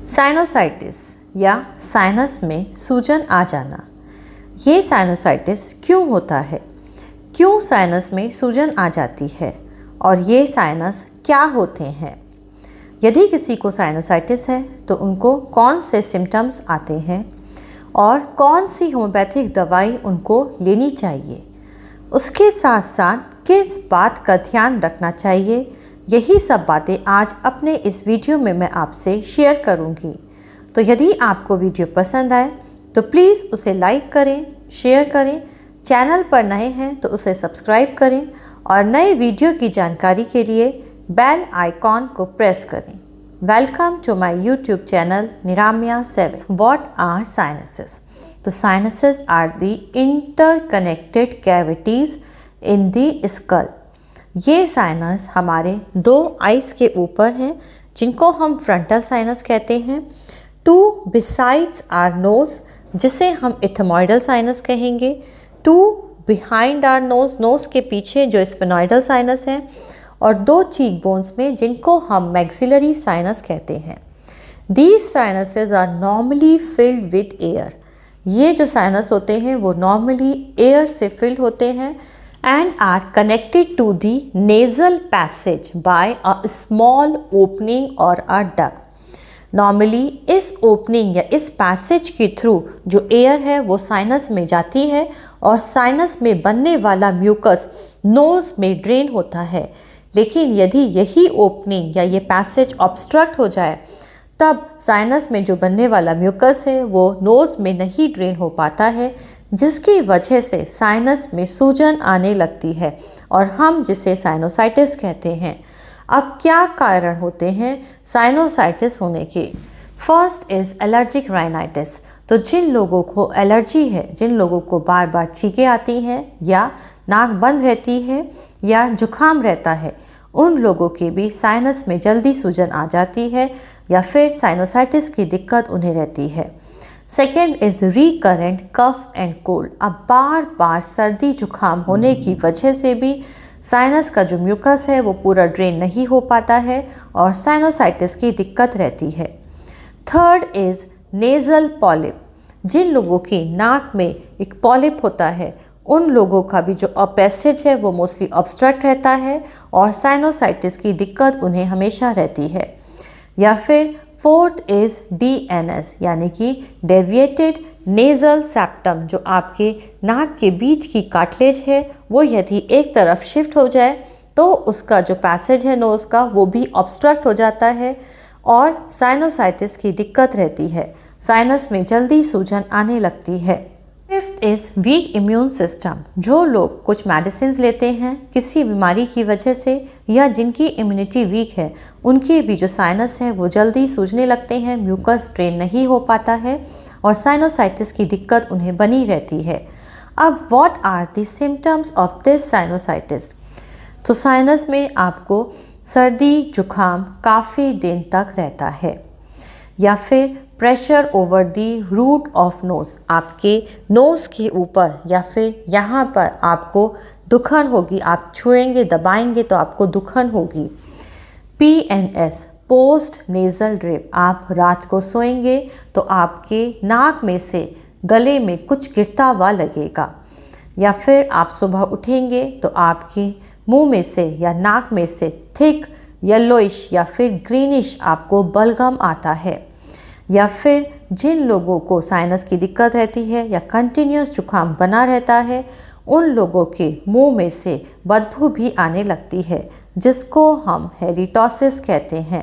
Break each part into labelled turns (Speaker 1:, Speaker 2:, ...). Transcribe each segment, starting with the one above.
Speaker 1: Sinusitis या sinus में सूजन आ जाना, ये साइनोसाइटिस क्यों होता है, क्यों साइनस में सूजन आ जाती है और ये साइनस क्या होते हैं। यदि किसी को साइनोसाइटिस है तो उनको कौन से सिम्टम्स आते हैं और कौन सी होम्योपैथिक दवाई उनको लेनी चाहिए, उसके साथ साथ किस बात का ध्यान रखना चाहिए, यही सब बातें आज अपने इस वीडियो में मैं आपसे शेयर करूंगी। तो यदि आपको वीडियो पसंद आए तो प्लीज़ उसे लाइक करें, शेयर करें, चैनल पर नए हैं तो उसे सब्सक्राइब करें और नए वीडियो की जानकारी के लिए बेल आइकॉन को प्रेस करें। Welcome to my YouTube channel Niramya 7। What are sinuses? तो sinuses are the interconnected cavities in the skull. ये साइनस हमारे दो आइज़ के ऊपर हैं जिनको हम फ्रंटल साइनस कहते हैं। टू बिसाइड्स आर नोज, जिसे हम इथमोइडल साइनस कहेंगे। To behind our nose, nose के पीछे जो स्फेनोइडल साइनस है, और दो चीक बोन्स में जिनको हम मैक्सिलरी साइनस कहते हैं। These sinuses are normally filled with air. ये जो साइनस होते हैं वो नॉर्मली एयर से फिल्ड होते हैं and are connected to the nasal passage by a small opening or a duct. Normally इस opening या इस passage के थ्रू जो air है वो साइनस में जाती है और साइनस में बनने वाला म्यूकस नोज में ड्रेन होता है। लेकिन यदि यही ओपनिंग या ये पैसेज ऑब्स्ट्रक्ट हो जाए तब साइनस में जो बनने वाला म्यूकस है वो नोज में नहीं ड्रेन हो पाता है, जिसकी वजह से साइनस में सूजन आने लगती है और हम जिसे साइनोसाइटिस कहते हैं। अब क्या कारण होते हैं साइनोसाइटिस होने के? First is allergic rhinitis. तो जिन लोगों को एलर्जी है, जिन लोगों को बार बार छींकें आती हैं या नाक बंद रहती है या जुकाम रहता है, उन लोगों के भी साइनस में जल्दी सूजन आ जाती है या फिर साइनोसाइटिस की दिक्कत उन्हें रहती है। Second is recurrent cough and cold. अब बार बार सर्दी जुकाम होने की वजह से भी साइनस का जो म्यूकस है वो पूरा ड्रेन नहीं हो पाता है और साइनोसाइटिस की दिक्कत रहती है। Third is nasal polyp. जिन लोगों की नाक में एक पॉलिप होता है उन लोगों का भी जो पैसेज है वो मोस्टली ऑब्स्ट्रक्ट रहता है और साइनोसाइटिस की दिक्कत उन्हें हमेशा रहती है। या फिर फोर्थ इज़ DNS यानी कि डेविएटेड नेज़ल सेप्टम। जो आपके नाक के बीच की कार्टिलेज है वो यदि एक तरफ शिफ्ट हो जाए तो उसका जो पैसेज है नोज़ का वो भी ऑब्स्ट्रक्ट हो जाता है और साइनोसाइटिस की दिक्कत रहती है। साइनस में जल्दी सूजन आने लगती है। Fifth is week immune system. जो लोग कुछ मेडिसिन लेते हैं किसी बीमारी की वजह से या जिनकी इम्यूनिटी वीक है, उनके भी जो साइनस है वो जल्दी सूजने लगते हैं, म्यूकस ड्रेन नहीं हो पाता है और साइनोसाइटिस की दिक्कत उन्हें बनी रहती है। अब what are the symptoms of this sinusitis? तो साइनस में आपको सर्दी जुकाम काफ़ी दिन तक रहता है या फिर pressure over the root of nose. आपके नोज़ के ऊपर या फिर यहाँ पर आपको दुखन होगी, आप छुएंगे दबाएंगे तो आपको दुखन होगी। PNS post nasal drip. आप रात को सोएंगे तो आपके नाक में से गले में कुछ गिरता हुआ लगेगा या फिर आप सुबह उठेंगे तो आपके मुंह में से या नाक में से थिक येलोइश या फिर ग्रीनिश आपको बलगम आता है। या फिर जिन लोगों को साइनस की दिक्कत रहती है या कंटिन्यूस जुकाम बना रहता है उन लोगों के मुंह में से बदबू भी आने लगती है, जिसको हम हेलिटोसिस कहते हैं।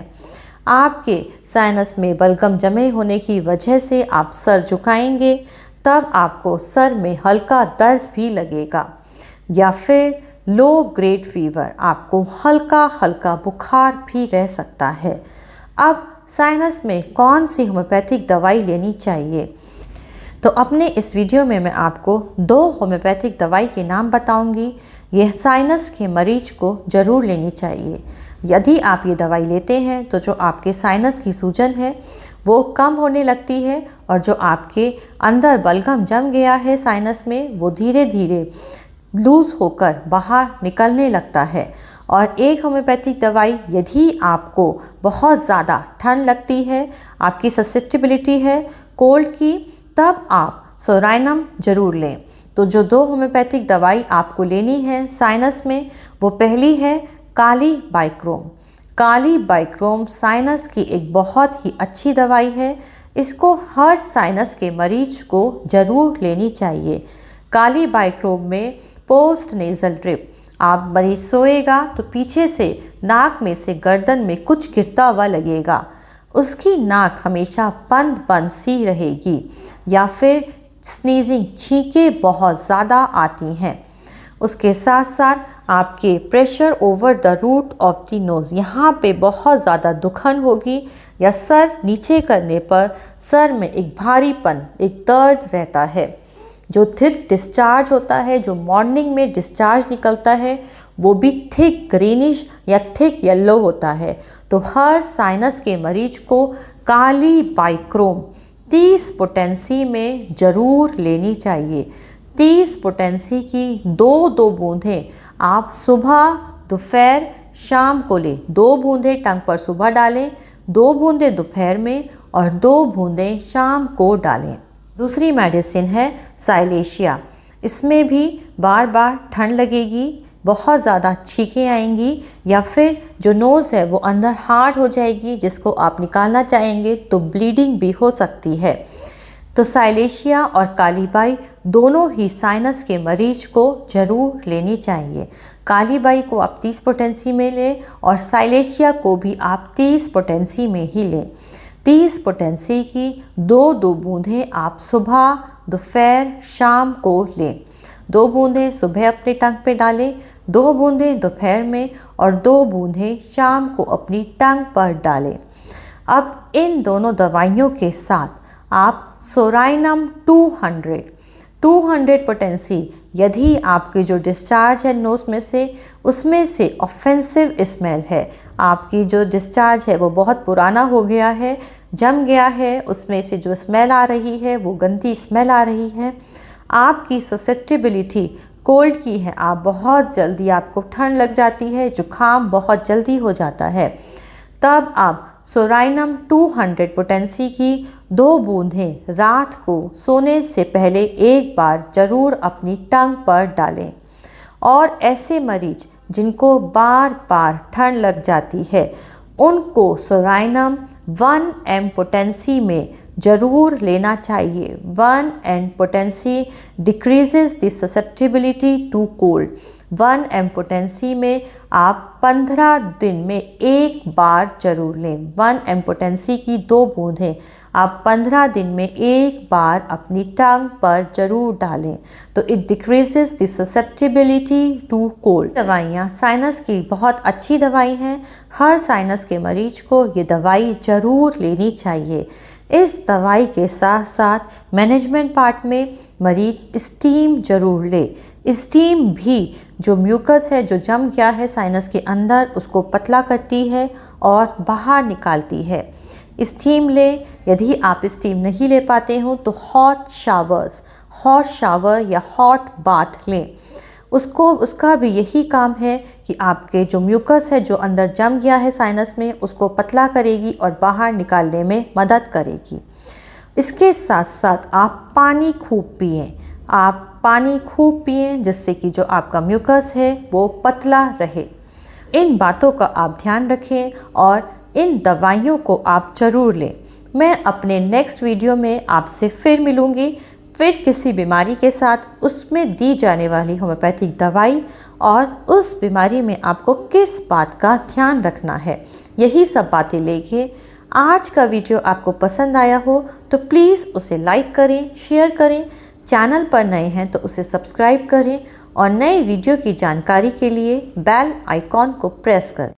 Speaker 1: आपके साइनस में बलगम जमे होने की वजह से आप सर झुकाएंगे तब आपको सर में हल्का दर्द भी लगेगा। या फिर लो ग्रेड फीवर, आपको हल्का हल्का बुखार भी रह सकता है। अब साइनस में कौन सी होम्योपैथिक दवाई लेनी चाहिए? तो अपने इस वीडियो में मैं आपको 2 होम्योपैथिक दवाई के नाम बताऊंगी। यह साइनस के मरीज को ज़रूर लेनी चाहिए। यदि आप ये दवाई लेते हैं तो जो आपके साइनस की सूजन है वो कम होने लगती है और जो आपके अंदर बलगम जम गया है साइनस में वो धीरे धीरे लूज़ होकर बाहर निकलने लगता है और एक होम्योपैथिक दवाई यदि आपको बहुत ज़्यादा ठंड लगती है, आपकी ससेप्टिबिलिटी है कोल्ड की, तब आप सोराइनम ज़रूर लें। तो जो 2 होम्योपैथिक दवाई आपको लेनी है साइनस में, वो पहली है काली बाइक्रोम। काली बाइक्रोम साइनस की एक बहुत ही अच्छी दवाई है। इसको हर साइनस के मरीज को ज़रूर लेनी चाहिए। काली बाइक्रोम में पोस्ट नेज़ल ड्रिप, आप मरीज सोएगा तो पीछे से नाक में से गर्दन में कुछ गिरता हुआ लगेगा, उसकी नाक हमेशा बंद बंद सी रहेगी, या फिर स्नीजिंग, छींकें बहुत ज़्यादा आती हैं। उसके साथ साथ आपके pressure over the root of the nose, यहाँ पे बहुत ज़्यादा दुखन होगी, या सर नीचे करने पर सर में एक भारीपन, एक दर्द रहता है। जो थिक डिस्चार्ज होता है, जो मॉर्निंग में डिस्चार्ज निकलता है, वो भी थिक ग्रीनिश या थिक येलो होता है। तो हर साइनस के मरीज को काली बाइक्रोम 30 पोटेंसी में ज़रूर लेनी चाहिए। 30 पोटेंसी की 2 बूंदें आप सुबह, दोपहर, शाम को लें। 2 बूंदें टंग पर सुबह डालें, 2 बूंदें दोपहर में और 2 बूंदें शाम को डालें। दूसरी मेडिसिन है साइलेशिया। इसमें भी बार बार ठंड लगेगी, बहुत ज़्यादा छींकें आएंगी, या फिर जो नोज़ है वो अंदर हार्ड हो जाएगी, जिसको आप निकालना चाहेंगे तो ब्लीडिंग भी हो सकती है। तो साइलेशिया और काली बाई दोनों ही साइनस के मरीज को ज़रूर लेनी चाहिए। काली बाई को आप 30 पोटेंसी में लें और साइलेशिया को भी आप 30 पोटेंसी में ही लें। 30 पोटेंसी की 2 बूंदें आप सुबह, दोपहर, शाम को लें। 2 बूंदें सुबह अपने टंग पे डालें, 2 बूंदें दोपहर में और 2 बूंदें शाम को अपनी टंग पर डालें। अब इन दोनों दवाइयों के साथ आप सोराइनम 200 पोटेंसी, यदि आपकी जो डिस्चार्ज है नोज़ में से, उसमें से ऑफेंसिव स्मेल है, आपकी जो डिस्चार्ज है वो बहुत पुराना हो गया है, जम गया है, उसमें से जो स्मेल आ रही है वो गंदी स्मेल आ रही है, आपकी ससेप्टिबिलिटी कोल्ड की है, आप बहुत जल्दी, आपको ठंड लग जाती है, जुकाम बहुत जल्दी हो जाता है, तब आप सोराइनम 200 पोटेंसी की 2 बूंदें रात को सोने से पहले एक बार ज़रूर अपनी टंग पर डालें। और ऐसे मरीज जिनको बार बार ठंड लग जाती है, उनको सोराइनम 1 m पोटेंसी में ज़रूर लेना चाहिए। 1 m potency decreases the susceptibility to cold. 1 m potency में आप 15 दिन में एक बार ज़रूर लें। 1 m पोटेंसी की 2 बूंदें आप 15 दिन में एक बार अपनी टंग पर ज़रूर डालें, तो it decreases the susceptibility to cold. दवाइयाँ साइनस की बहुत अच्छी दवाई हैं, हर साइनस के मरीज को ये दवाई ज़रूर लेनी चाहिए। इस दवाई के साथ साथ मैनेजमेंट पार्ट में मरीज स्टीम ज़रूर ले। स्टीम भी जो म्यूकस है, जो जम गया है साइनस के अंदर, उसको पतला करती है और बाहर निकालती है। स्टीम ले। यदि आप स्टीम नहीं ले पाते हो तो हॉट शावर या हॉट बाथ लें। उसका भी यही काम है कि आपके जो म्यूकस है, जो अंदर जम गया है साइनस में, उसको पतला करेगी और बाहर निकालने में मदद करेगी। इसके साथ साथ आप पानी खूब पिएं, जिससे कि जो आपका म्यूकस है वो पतला रहे। इन बातों का आप ध्यान रखें और इन दवाइयों को आप ज़रूर लें। मैं अपने नेक्स्ट वीडियो में आपसे फिर मिलूँगी, फिर किसी बीमारी के साथ, उसमें दी जाने वाली होम्योपैथिक दवाई और उस बीमारी में आपको किस बात का ध्यान रखना है, यही सब बातें लेके। आज का वीडियो आपको पसंद आया हो तो प्लीज़ उसे लाइक करें, शेयर करें। चैनल पर नए हैं तो उसे सब्सक्राइब करें और नए वीडियो की जानकारी के लिए बेल आइकॉन को प्रेस करें।